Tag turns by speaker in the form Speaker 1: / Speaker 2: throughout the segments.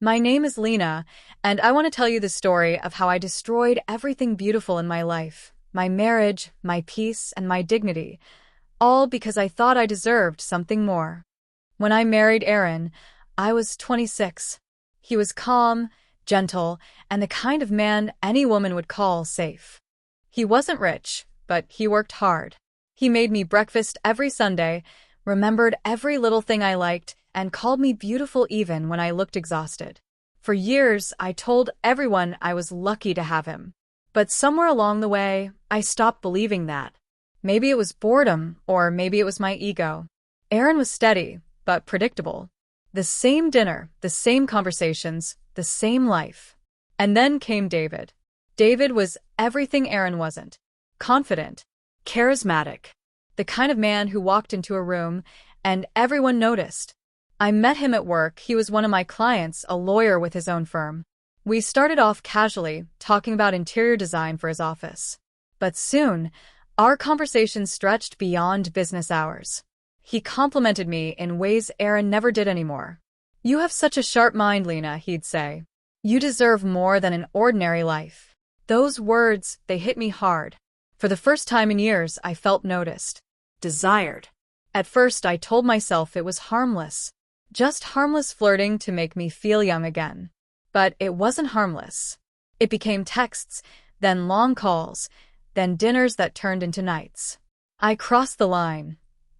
Speaker 1: My name is Lena, and I want to tell you the story of how I destroyed everything beautiful in my life, my marriage, my peace, and my dignity, all because I thought I deserved something more. When I married Aaron, I was 26. He was calm, gentle, and the kind of man any woman would call safe. He wasn't rich, but he worked hard. He made me breakfast every Sunday, remembered every little thing I liked, and called me beautiful even when I looked exhausted. For years, I told everyone I was lucky to have him. But somewhere along the way, I stopped believing that. Maybe it was boredom, or maybe it was my ego. Aaron was steady, but predictable. The same dinner, the same conversations, the same life. And then came David. David was everything Aaron wasn't. Confident, charismatic, the kind of man who walked into a room and everyone noticed. I met him at work. He was one of my clients, a lawyer with his own firm. We started off casually, talking about interior design for his office. But soon, our conversation stretched beyond business hours. He complimented me in ways Aaron never did anymore. "You have such a sharp mind, Lena," he'd say. "You deserve more than an ordinary life." Those words, they hit me hard. For the first time in years, I felt noticed, desired. At first, I told myself it was harmless. Just harmless flirting to make me feel young again. But it wasn't harmless. It became texts, then long calls, then dinners that turned into nights. I crossed the line,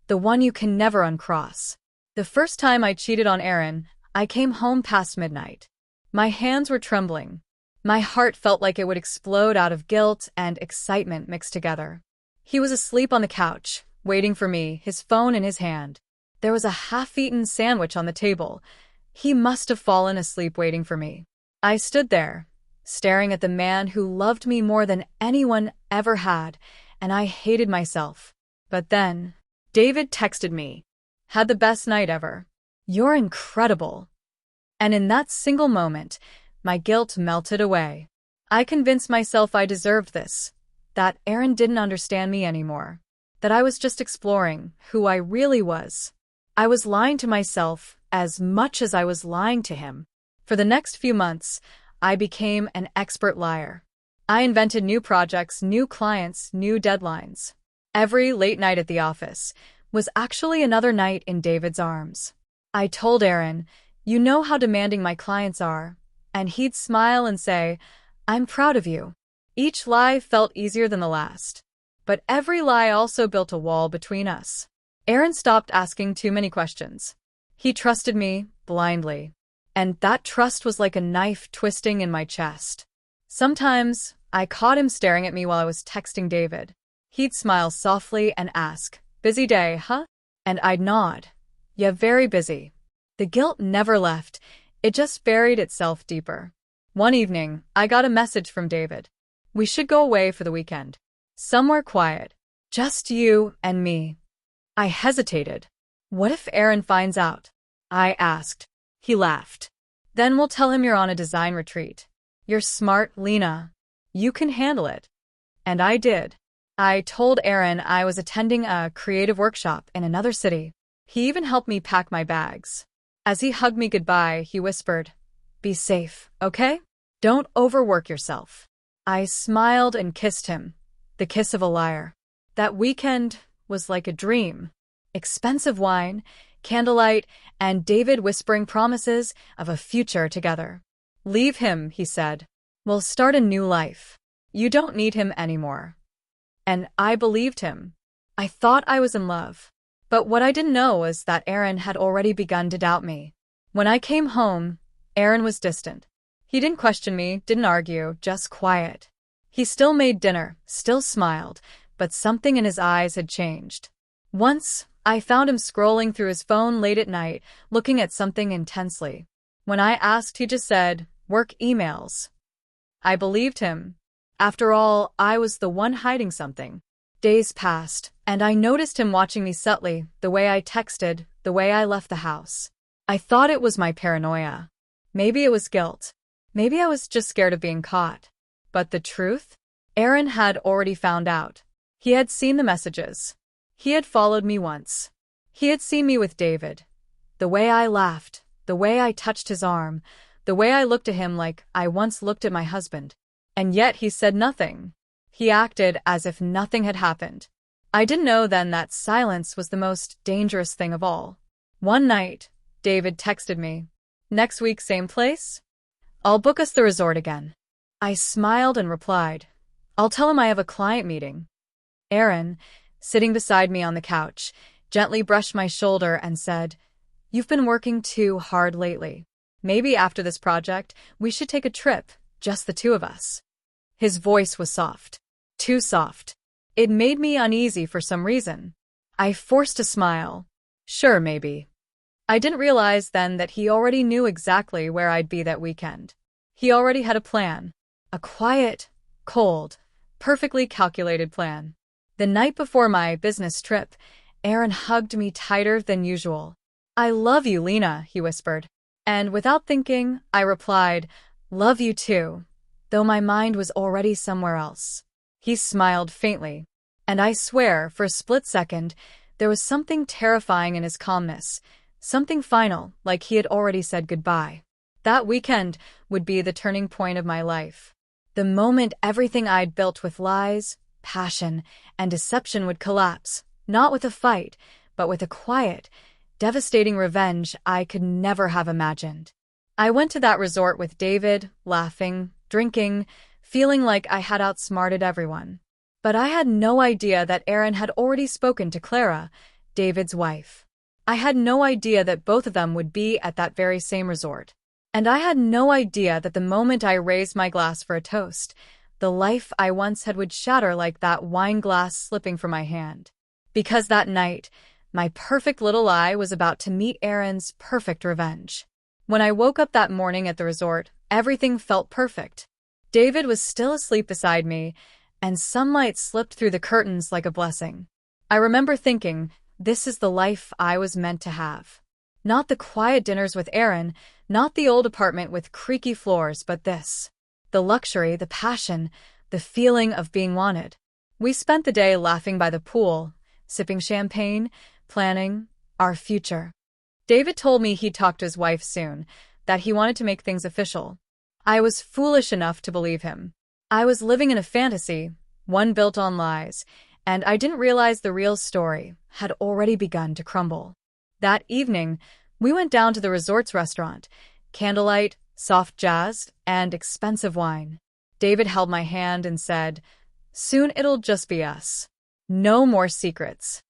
Speaker 1: the one you can never uncross. The first time I cheated on Aaron, I came home past midnight. My hands were trembling. My heart felt like it would explode out of guilt and excitement mixed together. He was asleep on the couch, waiting for me, his phone in his hand. There was a half-eaten sandwich on the table. He must have fallen asleep waiting for me. I stood there, staring at the man who loved me more than anyone ever had, and I hated myself. But then, David texted me. "Had the best night ever. You're incredible." And in that single moment, my guilt melted away. I convinced myself I deserved this, that Aaron didn't understand me anymore, that I was just exploring who I really was. I was lying to myself as much as I was lying to him. For the next few months, I became an expert liar. I invented new projects, new clients, new deadlines. Every late night at the office was actually another night in David's arms. I told Aaron, "You know how demanding my clients are," and he'd smile and say, "I'm proud of you." Each lie felt easier than the last. But every lie also built a wall between us. Aaron stopped asking too many questions. He trusted me blindly, and that trust was like a knife twisting in my chest. Sometimes, I caught him staring at me while I was texting David. He'd smile softly and ask, "Busy day, huh?" And I'd nod. "Yeah, very busy." The guilt never left. It just buried itself deeper. One evening, I got a message from David. "We should go away for the weekend. Somewhere quiet. Just you and me." I hesitated. "What if Aaron finds out?" I asked. He laughed. "Then we'll tell him you're on a design retreat. You're smart, Lena. You can handle it." And I did. I told Aaron I was attending a creative workshop in another city. He even helped me pack my bags. As he hugged me goodbye, he whispered, "Be safe, okay? Don't overwork yourself." I smiled and kissed him, the kiss of a liar. That weekend was like a dream. Expensive wine, candlelight, and David whispering promises of a future together. "Leave him," he said. "We'll start a new life. You don't need him anymore." And I believed him. I thought I was in love. But what I didn't know was that Aaron had already begun to doubt me. When I came home, Aaron was distant. He didn't question me, didn't argue, just quiet. He still made dinner, still smiled, but something in his eyes had changed. Once, I found him scrolling through his phone late at night, looking at something intensely. When I asked, he just said, "Work emails." I believed him. After all, I was the one hiding something. Days passed, and I noticed him watching me subtly, the way I texted, the way I left the house. I thought it was my paranoia. Maybe it was guilt. Maybe I was just scared of being caught. But the truth? Aaron had already found out. He had seen the messages. He had followed me once. He had seen me with David. The way I laughed, the way I touched his arm, The way I looked at him like I once looked at my husband. And yet he said nothing. He acted as if nothing had happened. I didn't know then that silence was the most dangerous thing of all. One night, David texted me, "Next week, same place? I'll book us the resort again." I smiled and replied, "I'll tell him I have a client meeting." Aaron, sitting beside me on the couch, gently brushed my shoulder and said, "You've been working too hard lately. Maybe after this project, we should take a trip, just the two of us." His voice was soft. Too soft. It made me uneasy for some reason. I forced a smile. Sure, maybe. I didn't realize then that he already knew exactly where I'd be that weekend. He already had a plan. A quiet, cold, perfectly calculated plan. The night before my business trip, Aaron hugged me tighter than usual. "I love you, Lena," he whispered. And without thinking, I replied, "Love you too," though my mind was already somewhere else. He smiled faintly, and I swear, for a split second, there was something terrifying in his calmness, something final, like he had already said goodbye. That weekend would be the turning point of my life. The moment everything I'd built with lies, passion, and deception would collapse, not with a fight, but with a quiet, devastating revenge I could never have imagined. I went to that resort with David, laughing, drinking, feeling like I had outsmarted everyone. But I had no idea that Aaron had already spoken to Clara, David's wife. I had no idea that both of them would be at that very same resort. And I had no idea that the moment I raised my glass for a toast, the life I once had would shatter like that wine glass slipping from my hand. Because that night, my perfect little lie was about to meet Aaron's perfect revenge. When I woke up that morning at the resort, everything felt perfect. David was still asleep beside me, and sunlight slipped through the curtains like a blessing. I remember thinking, this is the life I was meant to have. Not the quiet dinners with Aaron, not the old apartment with creaky floors, but this. The luxury, the passion, the feeling of being wanted. We spent the day laughing by the pool, sipping champagne, planning our future. David told me he'd talk to his wife soon, that he wanted to make things official. I was foolish enough to believe him. I was living in a fantasy, one built on lies, and I didn't realize the real story had already begun to crumble. That evening, we went down to the resort's restaurant, candlelight, soft jazz, and expensive wine. David held my hand and said, "Soon it'll just be us. No more secrets."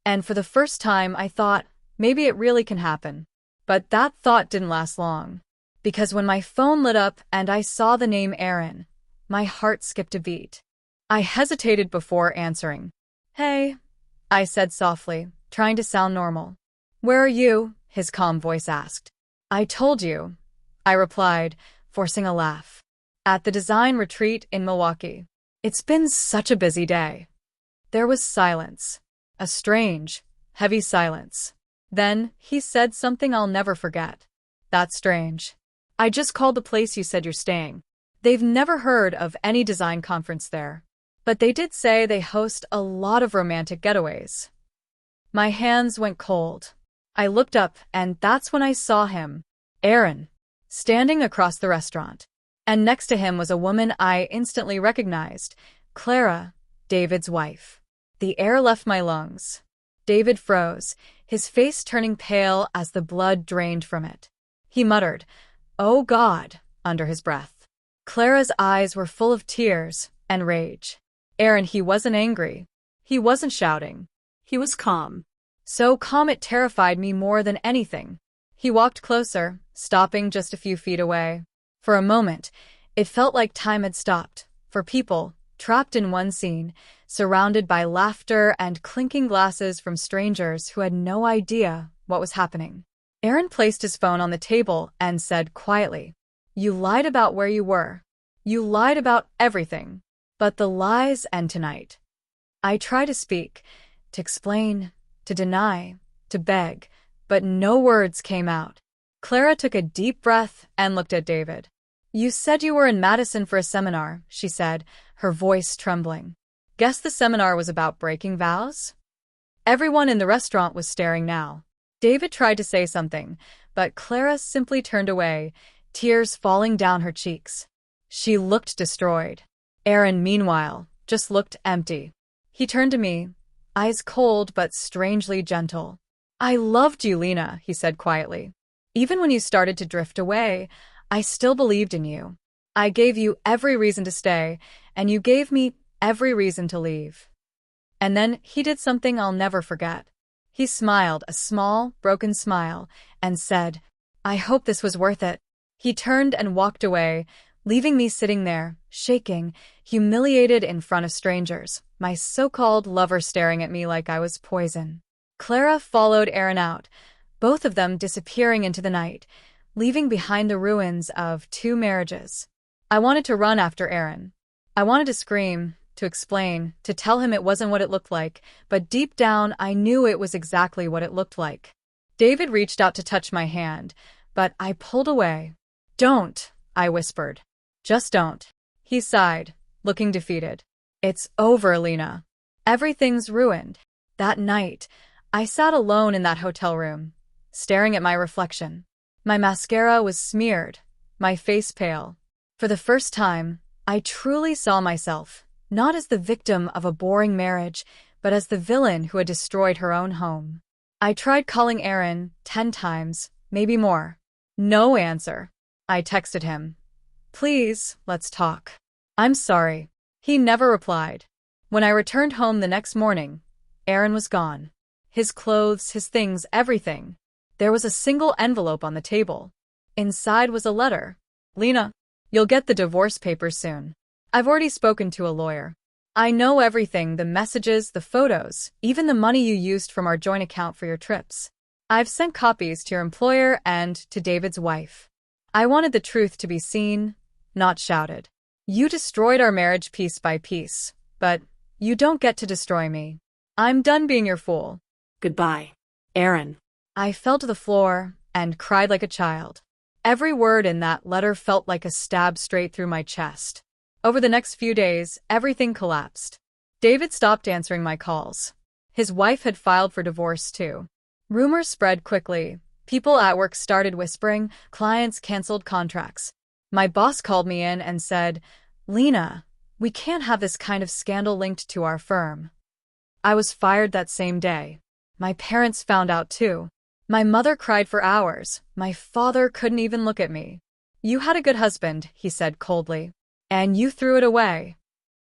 Speaker 1: And for the first time, I thought, maybe it really can happen. But that thought didn't last long. Because when my phone lit up and I saw the name Aaron, my heart skipped a beat. I hesitated before answering. "Hey," I said softly, trying to sound normal. "Where are you?" his calm voice asked. "I told you," I replied, forcing a laugh. "At the design retreat in Milwaukee. It's been such a busy day." There was silence. A strange, heavy silence. Then he said something I'll never forget. "That's strange. I just called the place you said you're staying. They've never heard of any design conference there. But they did say they host a lot of romantic getaways." My hands went cold. I looked up, and that's when I saw him, Aaron, standing across the restaurant. And next to him was a woman I instantly recognized, Clara, David's wife. The air left my lungs. David froze, his face turning pale as the blood drained from it. He muttered, "Oh God," under his breath. Clara's eyes were full of tears and rage. Aaron, he wasn't angry. He wasn't shouting. He was calm. So calm it terrified me more than anything. He walked closer, stopping just a few feet away. For a moment, it felt like time had stopped, for people, trapped in one scene, surrounded by laughter and clinking glasses from strangers who had no idea what was happening. Aaron placed his phone on the table and said quietly, "You lied about where you were. You lied about everything. But the lies end tonight." I tried to speak, to explain, to deny, to beg, but no words came out. Clara took a deep breath and looked at David. "You said you were in Madison for a seminar," she said, her voice trembling. "Guess the seminar was about breaking vows?" Everyone in the restaurant was staring now. David tried to say something, but Clara simply turned away, tears falling down her cheeks. She looked destroyed. Aaron, meanwhile, just looked empty. He turned to me, eyes cold but strangely gentle. "I loved you, Lena," he said quietly. "Even when you started to drift away, I still believed in you. I gave you every reason to stay, and you gave me every reason to leave." And then he did something I'll never forget. He smiled, a small, broken smile, and said, "I hope this was worth it." He turned and walked away, leaving me sitting there, shaking, humiliated in front of strangers, my so-called lover staring at me like I was poison. Clara followed Aaron out, both of them disappearing into the night, leaving behind the ruins of 2 marriages. I wanted to run after Aaron. I wanted to scream, to explain, to tell him it wasn't what it looked like, but deep down I knew it was exactly what it looked like. David reached out to touch my hand, but I pulled away. "Don't," I whispered. "Just don't." He sighed, looking defeated. "It's over, Lena. Everything's ruined." That night, I sat alone in that hotel room, staring at my reflection. My mascara was smeared, my face pale. For the first time, I truly saw myself, not as the victim of a boring marriage, but as the villain who had destroyed her own home. I tried calling Aaron 10 times, maybe more. No answer. I texted him, "Please, let's talk. I'm sorry." He never replied. When I returned home the next morning, Aaron was gone. His clothes, his things, everything. There was a single envelope on the table. Inside was a letter. "Lena, you'll get the divorce papers soon. I've already spoken to a lawyer. I know everything, the messages, the photos, even the money you used from our joint account for your trips. I've sent copies to your employer and to David's wife. I wanted the truth to be seen, not shouted. You destroyed our marriage piece by piece, but you don't get to destroy me. I'm done being your fool.
Speaker 2: Goodbye, Aaron."
Speaker 1: I fell to the floor and cried like a child. Every word in that letter felt like a stab straight through my chest. Over the next few days, everything collapsed. David stopped answering my calls. His wife had filed for divorce too. Rumors spread quickly. People at work started whispering, clients canceled contracts. My boss called me in and said, "Lena, we can't have this kind of scandal linked to our firm." I was fired that same day. My parents found out too. My mother cried for hours. My father couldn't even look at me. "You had a good husband," he said coldly, "and you threw it away."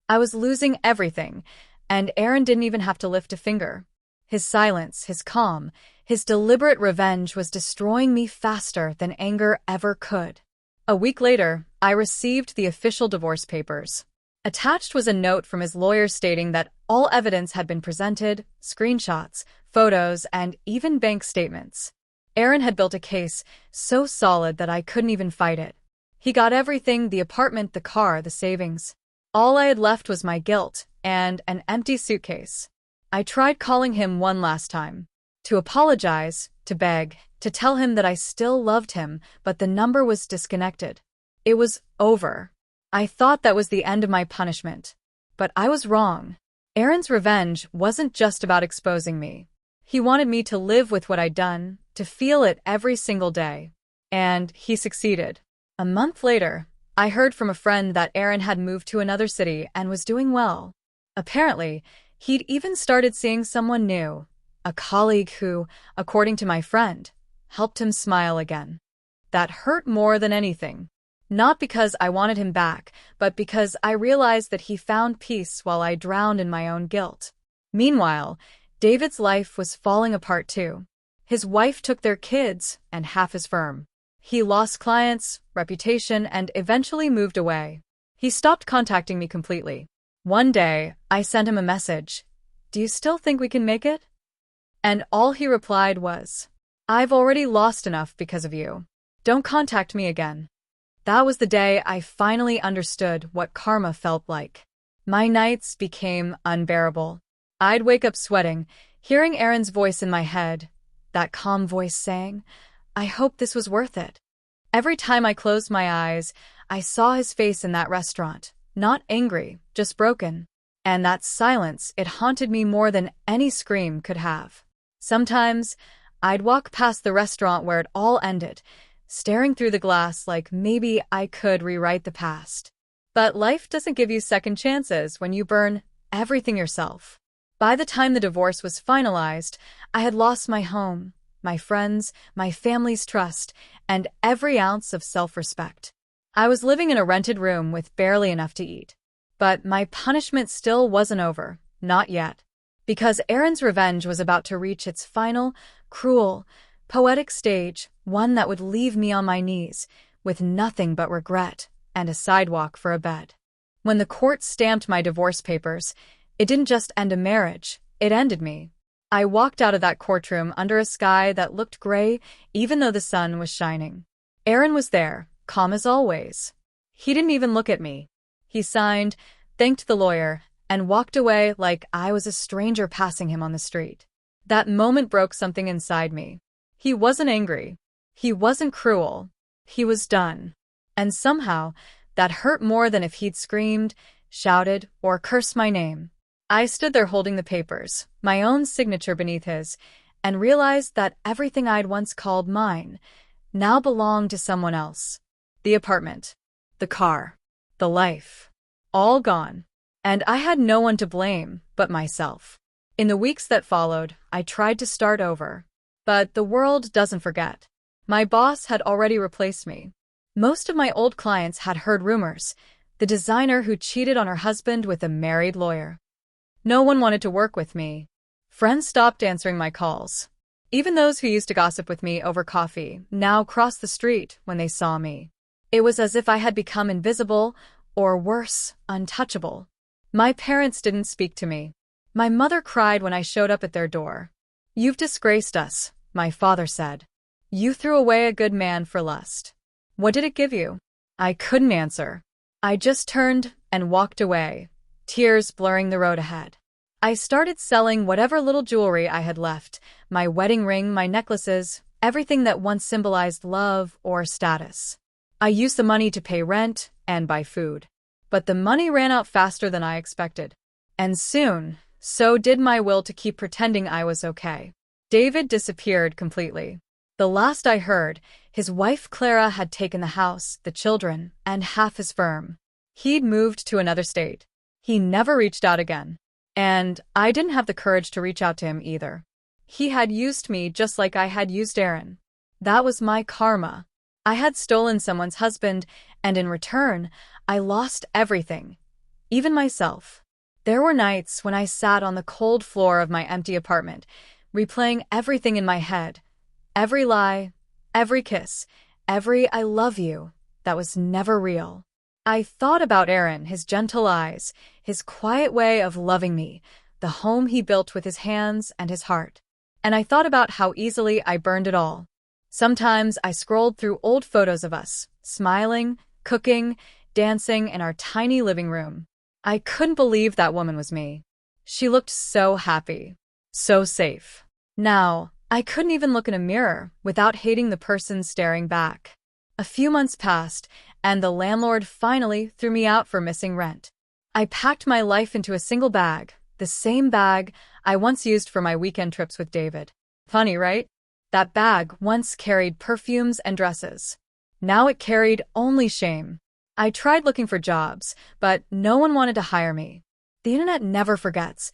Speaker 1: I was losing everything, and Aaron didn't even have to lift a finger. His silence, his calm, his deliberate revenge was destroying me faster than anger ever could. A week later, I received the official divorce papers. Attached was a note from his lawyer stating that all evidence had been presented, screenshots, photos, and even bank statements. Aaron had built a case so solid that I couldn't even fight it. He got everything, the apartment, the car, the savings. All I had left was my guilt and an empty suitcase. I tried calling him one last time, to apologize, to beg, to tell him that I still loved him, but the number was disconnected. It was over. I thought that was the end of my punishment. But I was wrong. Aaron's revenge wasn't just about exposing me. He wanted me to live with what I'd done, to feel it every single day. And he succeeded. A month later, I heard from a friend that Aaron had moved to another city and was doing well. Apparently, he'd even started seeing someone new, a colleague who, according to my friend, helped him smile again. That hurt more than anything. Not because I wanted him back, but because I realized that he found peace while I drowned in my own guilt. Meanwhile, David's life was falling apart too. His wife took their kids and half his firm. He lost clients, reputation, and eventually moved away. He stopped contacting me completely. One day, I sent him a message. "Do you still think we can make it?" And all he replied was, "I've already lost enough because of you. Don't contact me again." That was the day I finally understood what karma felt like. My nights became unbearable. I'd wake up sweating, hearing Aaron's voice in my head, that calm voice saying, "I hope this was worth it." Every time I closed my eyes, I saw his face in that restaurant, not angry, just broken. And that silence, it haunted me more than any scream could have. Sometimes, I'd walk past the restaurant where it all ended, staring through the glass like maybe I could rewrite the past. But life doesn't give you second chances when you burn everything yourself. By the time the divorce was finalized, I had lost my home, my friends, my family's trust, and every ounce of self-respect. I was living in a rented room with barely enough to eat. But my punishment still wasn't over, not yet. Because Aaron's revenge was about to reach its final, cruel, poetic stage, one that would leave me on my knees, with nothing but regret and a sidewalk for a bed. When the court stamped my divorce papers, it didn't just end a marriage, it ended me. I walked out of that courtroom under a sky that looked gray even though the sun was shining. Aaron was there, calm as always. He didn't even look at me. He signed, thanked the lawyer, and walked away like I was a stranger passing him on the street. That moment broke something inside me. He wasn't angry. He wasn't cruel. He was done. And somehow, that hurt more than if he'd screamed, shouted, or cursed my name. I stood there holding the papers, my own signature beneath his, and realized that everything I'd once called mine now belonged to someone else. The apartment, the car, the life, all gone. And I had no one to blame but myself. In the weeks that followed, I tried to start over. But the world doesn't forget. My boss had already replaced me. Most of my old clients had heard rumors, the designer who cheated on her husband with a married lawyer. No one wanted to work with me. Friends stopped answering my calls. Even those who used to gossip with me over coffee now crossed the street when they saw me. It was as if I had become invisible, or worse, untouchable. My parents didn't speak to me. My mother cried when I showed up at their door. "You've disgraced us," my father said. "You threw away a good man for lust. What did it give you?" I couldn't answer. I just turned and walked away, tears blurring the road ahead. I started selling whatever little jewelry I had left, my wedding ring, my necklaces, everything that once symbolized love or status. I used the money to pay rent and buy food. But the money ran out faster than I expected. And soon, so did my will to keep pretending I was okay. David disappeared completely. The last I heard, his wife Clara had taken the house, the children, and half his firm. He'd moved to another state. He never reached out again. And I didn't have the courage to reach out to him either. He had used me just like I had used Aaron. That was my karma. I had stolen someone's husband, and in return, I lost everything, even myself. There were nights when I sat on the cold floor of my empty apartment, replaying everything in my head. Every lie, every kiss, every "I love you" that was never real. I thought about Aaron, his gentle eyes, his quiet way of loving me, the home he built with his hands and his heart. And I thought about how easily I burned it all. Sometimes I scrolled through old photos of us, smiling, cooking, dancing in our tiny living room. I couldn't believe that woman was me. She looked so happy, so safe. Now, I couldn't even look in a mirror without hating the person staring back. A few months passed, and the landlord finally threw me out for missing rent. I packed my life into a single bag, the same bag I once used for my weekend trips with David. Funny, right? That bag once carried perfumes and dresses. Now it carried only shame. I tried looking for jobs, but no one wanted to hire me. The internet never forgets.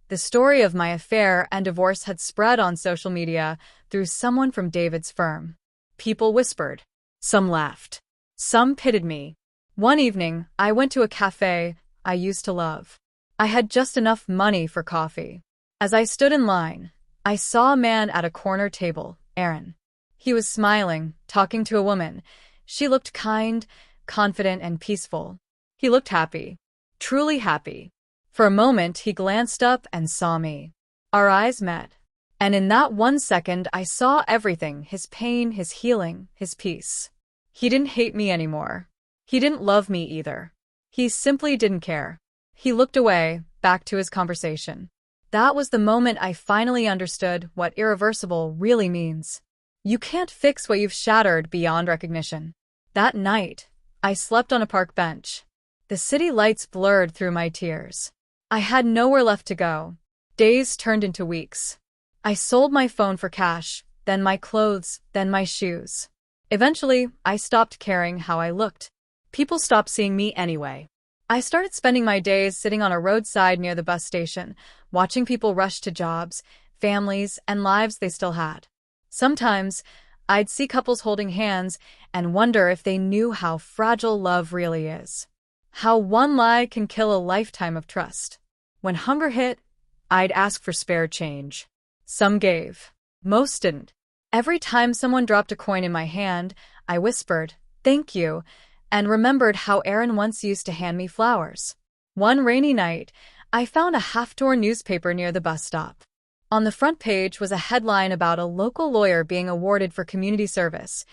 Speaker 1: The story of my affair and divorce had spread on social media through someone from David's firm. People whispered. Some laughed. Some pitied me. One evening, I went to a cafe I used to love. I had just enough money for coffee. As I stood in line, I saw a man at a corner table, Aaron. He was smiling, talking to a woman. She looked kind, confident, and peaceful. He looked happy, truly happy. For a moment, he glanced up and saw me. Our eyes met. And in that 1 second, I saw everything, his pain, his healing, his peace. He didn't hate me anymore. He didn't love me either. He simply didn't care. He looked away, back to his conversation. That was the moment I finally understood what irreversible really means. You can't fix what you've shattered beyond recognition. That night, I slept on a park bench. The city lights blurred through my tears. I had nowhere left to go. Days turned into weeks. I sold my phone for cash, then my clothes, then my shoes. Eventually, I stopped caring how I looked. People stopped seeing me anyway. I started spending my days sitting on a roadside near the bus station, watching people rush to jobs, families, and lives they still had. Sometimes, I'd see couples holding hands and wonder if they knew how fragile love really is. How one lie can kill a lifetime of trust. When hunger hit, I'd ask for spare change. Some gave. Most didn't. Every time someone dropped a coin in my hand, I whispered, "Thank you," and remembered how Aaron once used to hand me flowers. One rainy night, I found a half-torn newspaper near the bus stop. On the front page was a headline about a local lawyer being awarded for community service.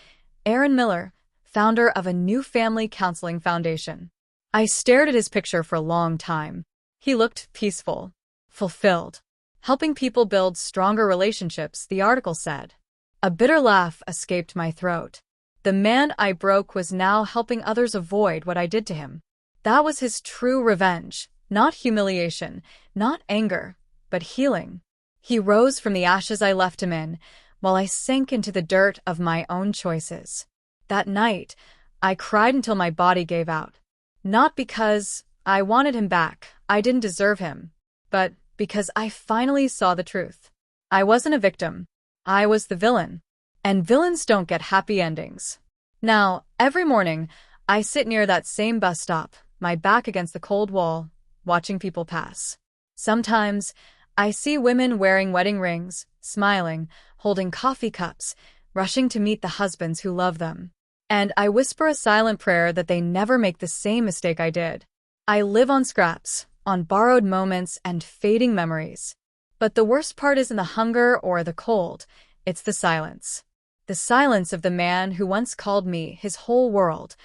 Speaker 1: Aaron Miller, founder of a new family counseling foundation. I stared at his picture for a long time. He looked peaceful, fulfilled, helping people build stronger relationships, the article said. A bitter laugh escaped my throat. The man I broke was now helping others avoid what I did to him. That was his true revenge, not humiliation, not anger, but healing. He rose from the ashes I left him in, while I sank into the dirt of my own choices. That night, I cried until my body gave out. Not because I wanted him back, I didn't deserve him, but because I finally saw the truth. I wasn't a victim. I was the villain. And villains don't get happy endings. Now, every morning, I sit near that same bus stop, my back against the cold wall, watching people pass. Sometimes, I see women wearing wedding rings, smiling, holding coffee cups, rushing to meet the husbands who love them. And I whisper a silent prayer that they never make the same mistake I did. I live on scraps, on borrowed moments and fading memories. But the worst part isn't the hunger or the cold, it's the silence. The silence of the man who once called me his whole world,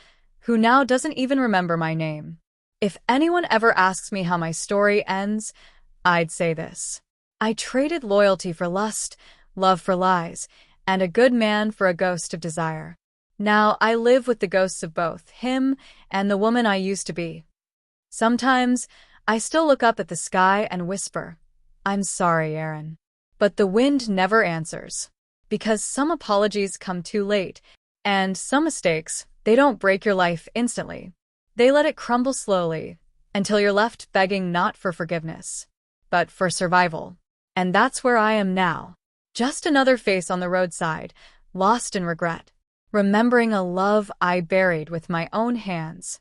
Speaker 1: who now doesn't even remember my name. If anyone ever asks me how my story ends, I'd say this. I traded loyalty for lust, love for lies, and a good man for a ghost of desire. Now I live with the ghosts of both him and the woman I used to be. Sometimes, I still look up at the sky and whisper, "I'm sorry, Aaron." But the wind never answers. Because some apologies come too late, and some mistakes, they don't break your life instantly. They let it crumble slowly, until you're left begging not for forgiveness, but for survival. And that's where I am now. Just another face on the roadside, lost in regret, remembering a love I buried with my own hands.